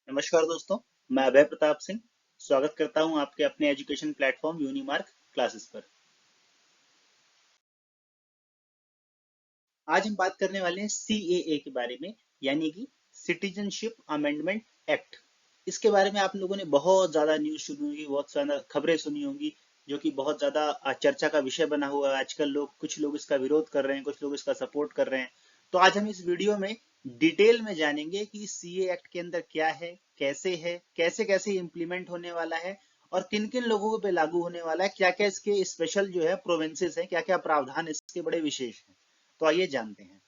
नमस्कार दोस्तों। मैं अभय प्रताप सिंह स्वागत करता हूं आपके अपने एजुकेशन प्लेटफॉर्म यूनिमार्क क्लासेस पर। आज हम बात करने वाले हैं सीएए के बारे में, यानी कि सिटीजनशिप अमेंडमेंट एक्ट। इसके बारे में आप लोगों ने बहुत ज्यादा न्यूज सुनी होगी, बहुत ज्यादा खबरें सुनी होंगी, जो कि बहुत ज्यादा चर्चा का विषय बना हुआ है। आजकल कुछ लोग इसका विरोध कर रहे हैं, कुछ लोग इसका सपोर्ट कर रहे हैं। तो आज हम इस वीडियो में डिटेल में जानेंगे कि सीए एक्ट के अंदर क्या है, कैसे कैसे इम्प्लीमेंट होने वाला है और किन किन लोगों पे लागू होने वाला है, क्या क्या इसके स्पेशल जो है प्रोविंसेस हैं, क्या क्या प्रावधान इसके बड़े विशेष हैं। तो आइए जानते हैं।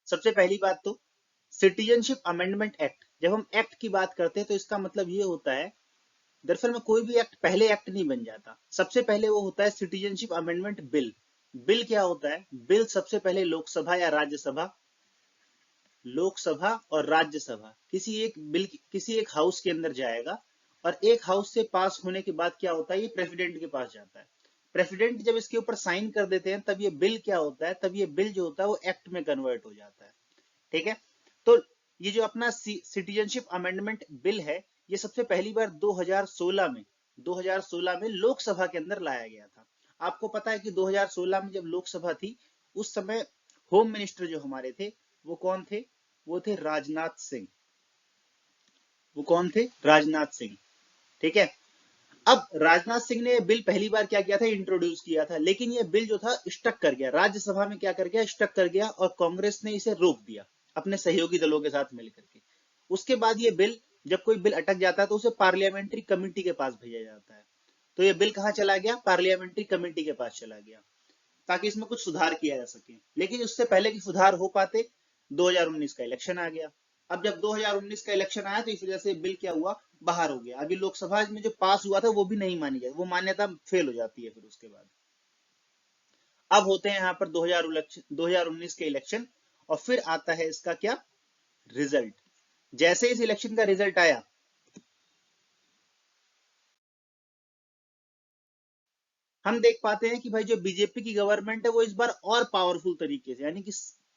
सबसे पहली बात तो सिटीजनशिप अमेंडमेंट एक्ट। जब हम एक्ट की बात करते हैं तो इसका मतलब ये होता है, दरअसल में कोई भी एक्ट पहले एक्ट नहीं बन जाता। सबसे पहले वो होता है सिटीजनशिप अमेंडमेंट बिल। बिल क्या होता है? बिल सबसे पहले लोकसभा या राज्यसभा, लोकसभा और राज्यसभा किसी एक हाउस के अंदर जाएगा और एक हाउस से पास होने के बाद क्या होता है, ये प्रेसिडेंट के पास जाता है। प्रेसिडेंट जब इसके ऊपर साइन कर देते हैं तब ये बिल क्या होता है, तब ये बिल जो होता है वो एक्ट में कन्वर्ट हो जाता है। ठीक है। तो ये जो अपना सिटीजनशिप अमेंडमेंट बिल है, ये सबसे पहली बार 2016 में लोकसभा के अंदर लाया गया था। आपको पता है कि 2016 में जब लोकसभा थी, उस समय होम मिनिस्टर जो हमारे थे वो कौन थे? वो थे राजनाथ सिंह। वो कौन थे? राजनाथ सिंह। ठीक है। अब राजनाथ सिंह ने बिल पहली बार क्या किया था, इंट्रोड्यूस किया था, लेकिन ये बिल जो था स्टक कर गया राज्यसभा में। क्या कर गया? स्टक कर गया और कांग्रेस ने इसे रोक दिया अपने सहयोगी दलों के साथ मिलकर के। उसके बाद ये बिल, जब कोई बिल अटक जाता है तो उसे पार्लियामेंट्री कमेटी के पास भेजा जाता है। तो ये बिल कहां चला गया? पार्लियामेंट्री कमेटी के पास चला गया, ताकि इसमें कुछ सुधार किया जा सके। लेकिन उससे पहले कि सुधार हो पाते, 2019 का इलेक्शन आ गया। अब जब 2019 का इलेक्शन आया तो इस वजह से बिल क्या हुआ, बाहर हो गया। अभी लोकसभा में जो पास हुआ था वो भी नहीं मानी जाती, वो मान्यता फेल हो जाती है फिर उसके बाद। अब होते हैं यहाँ पर 2019 के इलेक्शन, और फिर आता है इसका क्या, रिजल्ट। जैसे इस इलेक्शन का रिजल्ट आया, हम देख पाते हैं कि भाई जो बीजेपी की गवर्नमेंट है वो इस बार और पावरफुल तरीके से, यानी कि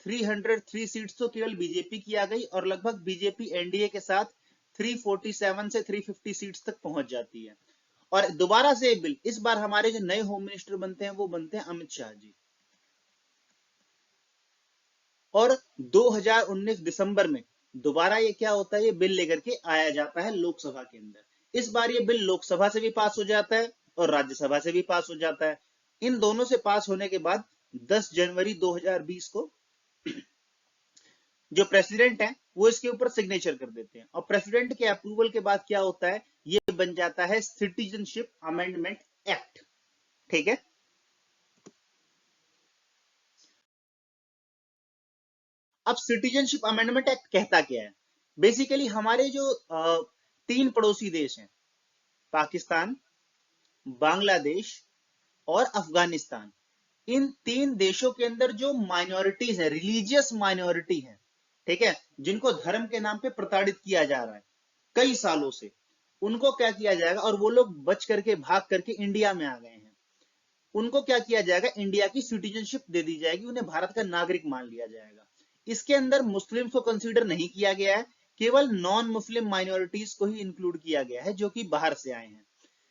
303 सीट्स तो केवल बीजेपी की आ गई, और लगभग बीजेपी एनडीए के साथ 347 से 350 सीट्स तक पहुंच जाती है। और दोबारा से बिल, इस बार हमारे जो नए होम मिनिस्टर बनते हैं वो बनते हैं अमित शाह जी। और 2019 दिसंबर में दोबारा ये क्या होता है, ये बिल लेकर के आया जाता है लोकसभा के अंदर। इस बार ये बिल लोकसभा से भी पास हो जाता है और राज्यसभा से भी पास हो जाता है। इन दोनों से पास होने के बाद 10 जनवरी 2020 को जो प्रेसिडेंट है वो इसके ऊपर सिग्नेचर कर देते हैं, और प्रेसिडेंट के अप्रूवल के बाद क्या होता है, ये बन जाता है सिटीजनशिप अमेंडमेंट एक्ट। ठीक है। अब सिटीजनशिप अमेंडमेंट एक्ट कहता क्या है? बेसिकली हमारे जो तीन पड़ोसी देश हैं, पाकिस्तान, बांग्लादेश और अफगानिस्तान, इन तीन देशों के अंदर जो माइनॉरिटीज है, रिलीजियस माइनॉरिटी है, ठीक है, जिनको धर्म के नाम पे प्रताड़ित किया जा रहा है कई सालों से, उनको क्या किया जाएगा, और वो लोग बच करके भाग करके इंडिया में आ गए हैं, उनको क्या किया जाएगा, इंडिया की सिटीजनशिप दे दी जाएगी, उन्हें भारत का नागरिक मान लिया जाएगा। इसके अंदर मुस्लिम्स को कंसीडर नहीं किया गया है, केवल नॉन मुस्लिम माइनॉरिटीज को ही इंक्लूड किया गया है, जो कि बाहर से आए हैं,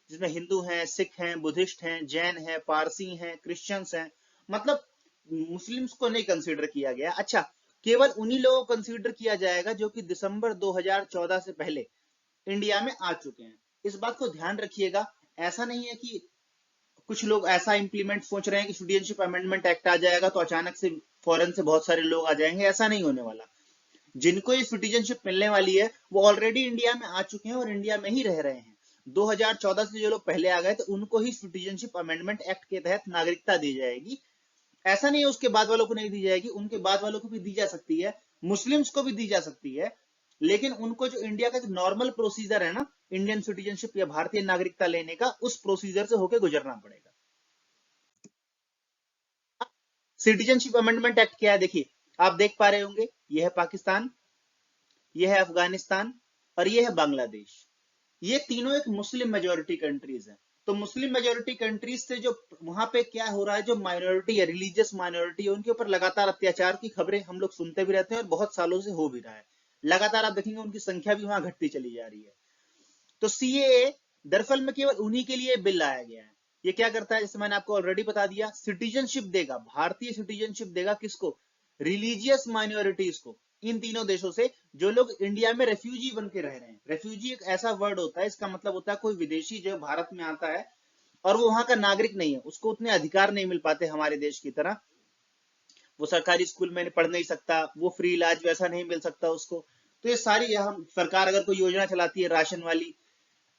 जिसमें हिंदू हैं, सिख हैं, बुद्धिस्ट हैं, जैन हैं, पारसी हैं, क्रिश्चियंस हैं। मतलब मुस्लिम्स को नहीं कंसीडर किया गया। अच्छा, केवल उन्हीं लोगों को कंसीडर किया जाएगा जो कि दिसंबर 2014 से पहले इंडिया में आ चुके हैं। इस बात को ध्यान रखिएगा। ऐसा नहीं है कि कुछ लोग ऐसा इंप्लीमेंट सोच रहे हैं कि सिटीजनशिप अमेंडमेंट एक्ट आ जाएगा तो अचानक से फॉरेन से बहुत सारे लोग आ जाएंगे, ऐसा नहीं होने वाला। जिनको ये सिटीजनशिप मिलने वाली है वो ऑलरेडी इंडिया में आ चुके हैं और इंडिया में ही रह रहे हैं। 2014 से जो लोग पहले आ गए थे उनको ही सिटीजनशिप अमेंडमेंट एक्ट के तहत नागरिकता दी जाएगी। ऐसा नहीं है उसके बाद वालों को नहीं दी जाएगी, उनके बाद वालों को भी दी जा सकती है, मुस्लिम्स को भी दी जा सकती है। लेकिन उनको जो इंडिया का जो नॉर्मल प्रोसीजर है ना, इंडियन सिटीजनशिप या भारतीय नागरिकता लेने का, उस प्रोसीजर से होकर गुजरना पड़ेगा। सिटीजनशिप अमेंडमेंट एक्ट क्या है, देखिए, आप देख पा रहे होंगे, यह है पाकिस्तान, यह है अफगानिस्तान और यह है बांग्लादेश। ये तीनों एक मुस्लिम मेजोरिटी कंट्रीज हैं। तो मुस्लिम मेजोरिटी कंट्रीज से जो वहां पे क्या हो रहा है, जो माइनॉरिटी है, रिलीजियस माइनॉरिटी है, उनके ऊपर लगातार अत्याचार की खबरें हम लोग सुनते भी रहते हैं और बहुत सालों से हो भी रहा है। लगातार आप देखेंगे उनकी संख्या भी वहां घटती चली जा रही है। तो सीएए दरअसल में केवल उन्हीं के लिए बिल लाया गया है। ये क्या करता है, जैसे मैंने आपको ऑलरेडी बता दिया, सिटीजनशिप देगा, भारतीय सिटीजनशिप देगा किसको, रिलीजियस माइनॉरिटीज को, इन तीनों देशों से जो लोग इंडिया में रेफ्यूजी बन के रह रहे हैं। रेफ्यूजी एक ऐसा वर्ड होता है, इसका मतलब होता है कोई विदेशी जो भारत में आता है और वो वहां का नागरिक नहीं है, उसको उतने अधिकार नहीं मिल पाते हमारे देश की तरह, वो सरकारी स्कूल में पढ़ नहीं सकता, वो फ्री इलाज वैसा नहीं मिल सकता उसको। तो ये सारी, यहाँ सरकार अगर कोई योजना चलाती है राशन वाली,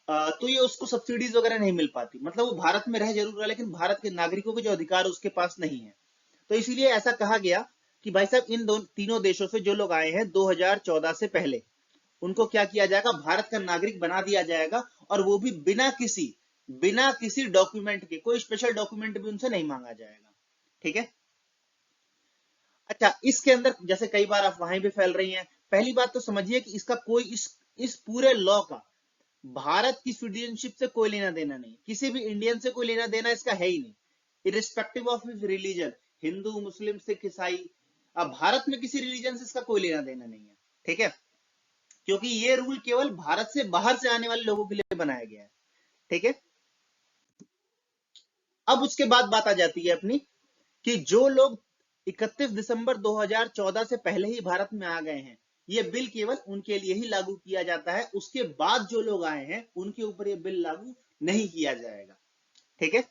तो ये उसको सब्सिडीज वगैरह नहीं मिल पाती, मतलब वो भारत में रह जरूर रहा है लेकिन भारत के नागरिकों के जो अधिकार उसके पास नहीं है। तो इसीलिए ऐसा कहा गया कि भाई साहब इन तीनों देशों से जो लोग आए हैं 2014 से पहले, उनको क्या किया जाएगा, भारत का नागरिक बना दिया जाएगा, और वो भी बिना किसी डॉक्यूमेंट के, कोई स्पेशल डॉक्यूमेंट भी उनसे नहीं मांगा जाएगा। ठीक है। अच्छा, इसके अंदर जैसे कई बार आप वहां भी फैल रही हैं, पहली बात तो समझिए कि इसका कोई इस पूरे लॉ का भारत की सिटीजनशिप से कोई लेना देना नहीं, किसी भी इंडियन से कोई लेना देना इसका है ही नहीं, इरिस्पेक्टिव ऑफ हिज रिलीजन, हिंदू मुस्लिम सिख ईसाई, अब भारत में किसी रिलीजन से इसका कोई लेना देना नहीं है। ठीक है, क्योंकि ये रूल केवल भारत से बाहर से आने वाले लोगों के लिए बनाया गया है। ठीक है। अब उसके बाद बात आ जाती है अपनी कि जो लोग 31 दिसंबर 2014 से पहले ही भारत में आ गए हैं, ये बिल केवल उनके लिए ही लागू किया जाता है, उसके बाद जो लोग आए हैं उनके ऊपर ये बिल लागू नहीं किया जाएगा। ठीक है।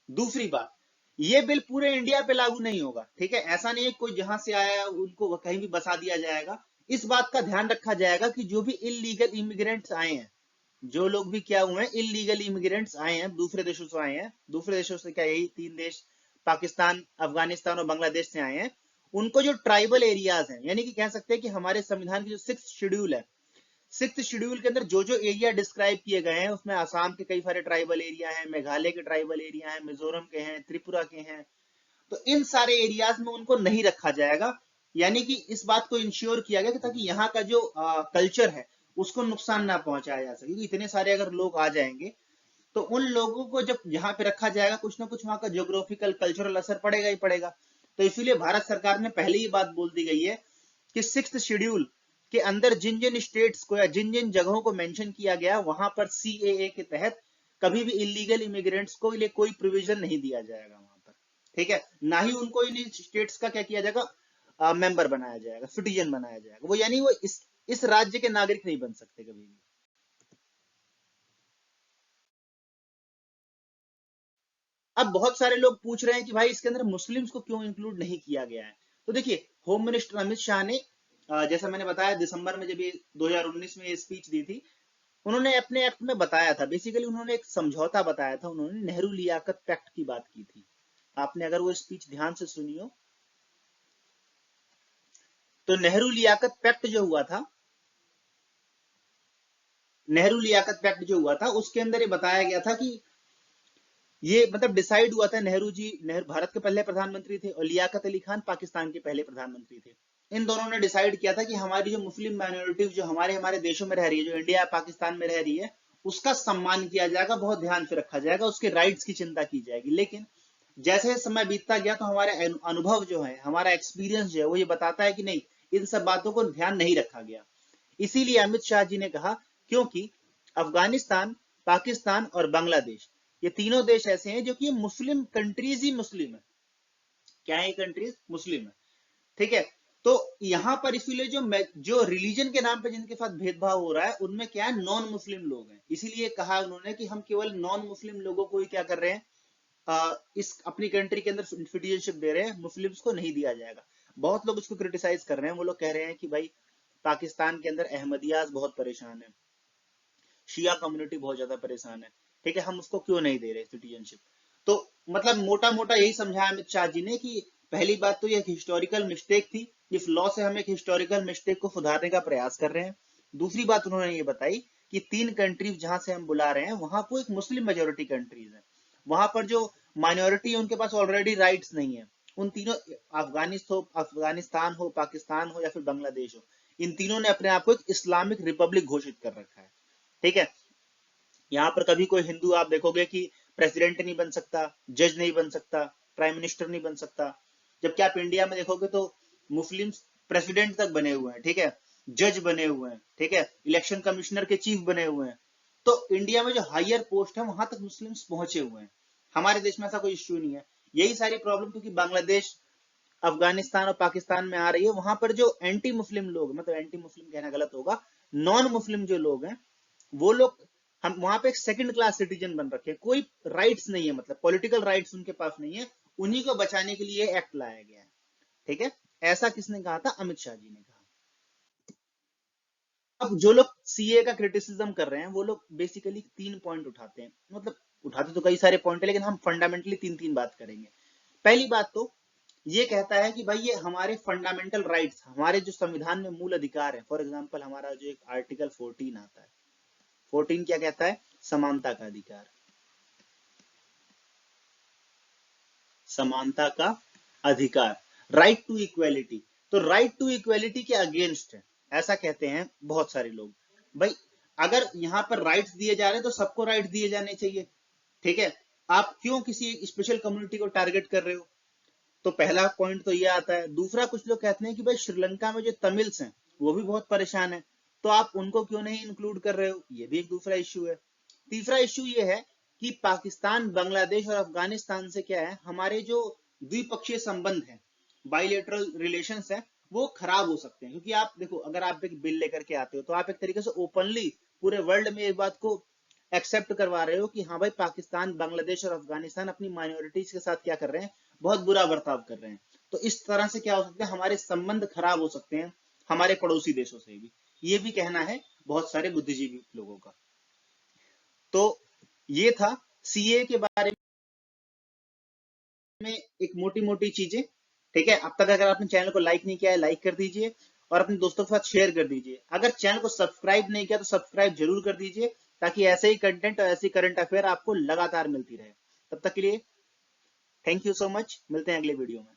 दूसरी बात, ये बिल पूरे इंडिया पे लागू नहीं होगा। ठीक है, ऐसा नहीं है कोई जहां से आया उनको कहीं भी बसा दिया जाएगा। इस बात का ध्यान रखा जाएगा कि जो भी इलीगल इमिग्रेंट्स आए हैं, जो लोग भी क्या हुए हैं, इलीगल इमिग्रेंट्स आए हैं, दूसरे देशों से आए हैं, दूसरे देशों से क्या, यही तीन देश, पाकिस्तान, अफगानिस्तान और बांग्लादेश से आए हैं, उनको जो ट्राइबल एरियाज हैं, यानी कि कह सकते हैं कि हमारे संविधान की जो 6th शेड्यूल है, 6th शेड्यूल के अंदर जो जो एरिया डिस्क्राइब किए गए हैं, उसमें आसाम के कई सारे ट्राइबल एरिया हैं, मेघालय के ट्राइबल एरिया हैं, मिजोरम के हैं, त्रिपुरा के हैं, तो इन सारे एरियाज में उनको नहीं रखा जाएगा। यानी कि इस बात को इंश्योर किया गया कि ताकि यहाँ का जो कल्चर है उसको नुकसान ना पहुंचाया जा सके, इतने सारे अगर लोग आ जाएंगे तो उन लोगों को जब यहाँ पे रखा जाएगा, कुछ ना कुछ वहां का ज्योग्राफिकल कल्चरल असर पड़ेगा ही पड़ेगा। तो इसीलिए भारत सरकार ने पहले ही बात बोल दी गई है कि 6th शेड्यूल के अंदर जिन जिन स्टेट्स को या जिन जिन जगहों को मेंशन किया गया, वहां पर सीएए के तहत कभी भी इलीगल इमिग्रेंट्स को लिए कोई प्रोविजन नहीं दिया जाएगा वहां पर। ठीक है, ना ही उनको इन स्टेट्स का क्या किया जाएगा, मेंबर बनाया जाएगा, सिटीजन बनाया जाएगा, वो यानी वो इस राज्य के नागरिक नहीं बन सकते कभी भी। अब बहुत सारे लोग पूछ रहे हैं कि भाई इसके अंदर मुस्लिम्स को क्यों इंक्लूड नहीं किया गया है। तो देखिए, होम मिनिस्टर अमित शाह ने, जैसा मैंने बताया, दिसंबर में जब ये 2019 में ये स्पीच दी थी, उन्होंने अपने एक्ट में बताया था, बेसिकली उन्होंने एक समझौता बताया था, उन्होंने नेहरू लियाकत पैक्ट की बात की थी। आपने अगर वो स्पीच ध्यान से सुनी हो तो नेहरू लियाकत पैक्ट जो हुआ था, नेहरू लियाकत पैक्ट जो हुआ था उसके अंदर ये बताया गया था कि ये मतलब डिसाइड हुआ था, नेहरू जी, नेहरू भारत के पहले प्रधानमंत्री थे और लियाकत अली खान पाकिस्तान के पहले प्रधानमंत्री थे। इन दोनों ने डिसाइड किया था कि हमारी जो मुस्लिम माइनॉरिटी जो हमारे हमारे देशों में रह रही है, जो इंडिया पाकिस्तान में रह रही है, उसका सम्मान किया जाएगा, बहुत ध्यान से रखा जाएगा, उसके राइट्स की चिंता की जाएगी। लेकिन जैसे समय बीतता गया तो हमारे अनुभव जो है, हमारा एक्सपीरियंस जो है, वो ये बताता है कि नहीं, इन सब बातों को ध्यान नहीं रखा गया। इसीलिए अमित शाह जी ने कहा, क्योंकि अफगानिस्तान, पाकिस्तान और बांग्लादेश, ये तीनों देश ऐसे हैं जो कि मुस्लिम कंट्रीज ही मुस्लिम है। क्या है कंट्रीज, मुस्लिम है। ठीक है, तो यहां पर इसीलिए जो रिलीजन के नाम पे जिनके साथ भेदभाव हो रहा है, उनमें क्या है, नॉन मुस्लिम लोग हैं। इसीलिए कहा उन्होंने कि हम केवल नॉन मुस्लिम लोगों को ही क्या कर रहे हैं, इस अपनी कंट्री के अंदर सिटीजनशिप दे रहे हैं, मुस्लिम्स को नहीं दिया जाएगा। बहुत लोग इसको क्रिटिसाइज कर रहे हैं, वो लोग कह रहे हैं कि भाई पाकिस्तान के अंदर अहमदियाज बहुत परेशान है, शिया कम्युनिटी बहुत ज्यादा परेशान है, ठीक है, हम उसको क्यों नहीं दे रहे सिटीजनशिप। तो मतलब मोटा मोटा यही समझाया अमित शाह जी ने कि पहली बात तो ये हिस्टोरिकल मिस्टेक थी, इस लॉ से हम एक हिस्टोरिकल मिस्टेक को सुधारने का प्रयास कर रहे हैं। दूसरी बात उन्होंने ये बताई कि 3 कंट्रीज जहां से हम बुला रहे हैं, वहां को एक मुस्लिम मेजोरिटी कंट्रीज है, वहां पर जो माइनॉरिटी है उनके पास ऑलरेडी राइट्स नहीं है। उन तीनों, अफगानिस्तान हो, पाकिस्तान हो या फिर बांग्लादेश हो, इन तीनों ने अपने आप को एक इस्लामिक रिपब्लिक घोषित कर रखा है। ठीक है, यहाँ पर कभी कोई हिंदू आप देखोगे कि प्रेसिडेंट नहीं बन सकता, जज नहीं बन सकता, प्राइम मिनिस्टर नहीं बन सकता। जबकि आप इंडिया में देखोगे तो मुस्लिम प्रेसिडेंट तक बने हुए हैं, ठीक है, जज बने हुए हैं, ठीक है, इलेक्शन कमिश्नर के चीफ बने हुए हैं। तो इंडिया में जो हायर पोस्ट है वहां तक मुस्लिम्स पहुंचे हुए हैं। हमारे देश में ऐसा कोई इश्यू नहीं है। यही सारी प्रॉब्लम क्योंकि बांग्लादेश, अफगानिस्तान और पाकिस्तान में आ रही है, वहां पर जो एंटी मुस्लिम लोग, मतलब एंटी मुस्लिम कहना गलत होगा, नॉन मुस्लिम जो लोग हैं, वो लोग हम वहां पे एक सेकंड क्लास सिटीजन बन रखे हैं। कोई राइट्स नहीं है, मतलब पॉलिटिकल राइट्स उनके पास नहीं है। उन्हीं को बचाने के लिए एक्ट लाया गया है, ठीक है। ऐसा किसने कहा था? अमित शाह जी ने कहा। अब जो लोग सीए का क्रिटिसिज्म कर रहे हैं वो लोग बेसिकली 3 पॉइंट उठाते हैं, मतलब उठाते तो कई सारे पॉइंट है, लेकिन हम फंडामेंटली 3 3 बात करेंगे। पहली बात तो ये कहता है कि भाई ये हमारे फंडामेंटल राइट्स, हमारे जो संविधान में मूल अधिकार है, फॉर एग्जांपल हमारा जो एक आर्टिकल 14 आता है, 14 क्या कहता है? समानता का अधिकार, समानता का अधिकार, राइट टू इक्वेलिटी। तो राइट टू इक्वेलिटी के अगेंस्ट है, ऐसा कहते हैं बहुत सारे लोग। भाई अगर यहां पर राइट्स दिए जा रहे हैं तो सबको राइट दिए जाने चाहिए, ठीक है। आप क्यों किसी एक स्पेशल कम्युनिटी को टारगेट कर रहे हो? तो पहला पॉइंट तो ये आता है। दूसरा, कुछ लोग कहते हैं कि भाई श्रीलंका में जो तमिल्स हैं वो भी बहुत परेशान है, तो आप उनको क्यों नहीं इंक्लूड कर रहे हो? ये भी एक दूसरा इश्यू है। तीसरा इश्यू ये है कि पाकिस्तान, बांग्लादेश और अफगानिस्तान से क्या है, हमारे जो द्विपक्षीय संबंध है, बाइलेटरल रिलेशंस है, वो खराब हो सकते हैं। क्योंकि आप देखो, अगर आप एक बिल लेकर के आते हो तो आप एक तरीके से ओपनली पूरे वर्ल्ड में इस बात को एक्सेप्ट करवा रहे हो कि हाँ भाई, पाकिस्तान, बांग्लादेश और अफगानिस्तान अपनी माइनॉरिटीज के साथ क्या कर रहे हैं, बहुत बुरा बर्ताव कर रहे हैं। तो इस तरह से क्या हो सकता है, हमारे संबंध खराब हो सकते हैं हमारे पड़ोसी देशों से भी। ये भी कहना है बहुत सारे बुद्धिजीवी लोगों का। तो ये था सीए के बारे में एक मोटी मोटी चीजें, ठीक है। अब तक अगर आपने चैनल को लाइक नहीं किया है, लाइक कर दीजिए और अपने दोस्तों के साथ शेयर कर दीजिए। अगर चैनल को सब्सक्राइब नहीं किया तो सब्सक्राइब जरूर कर दीजिए, ताकि ऐसे ही कंटेंट और ऐसी करंट अफेयर आपको लगातार मिलती रहे। तब तक के लिए थैंक यू सो मच, मिलते हैं अगले वीडियो में।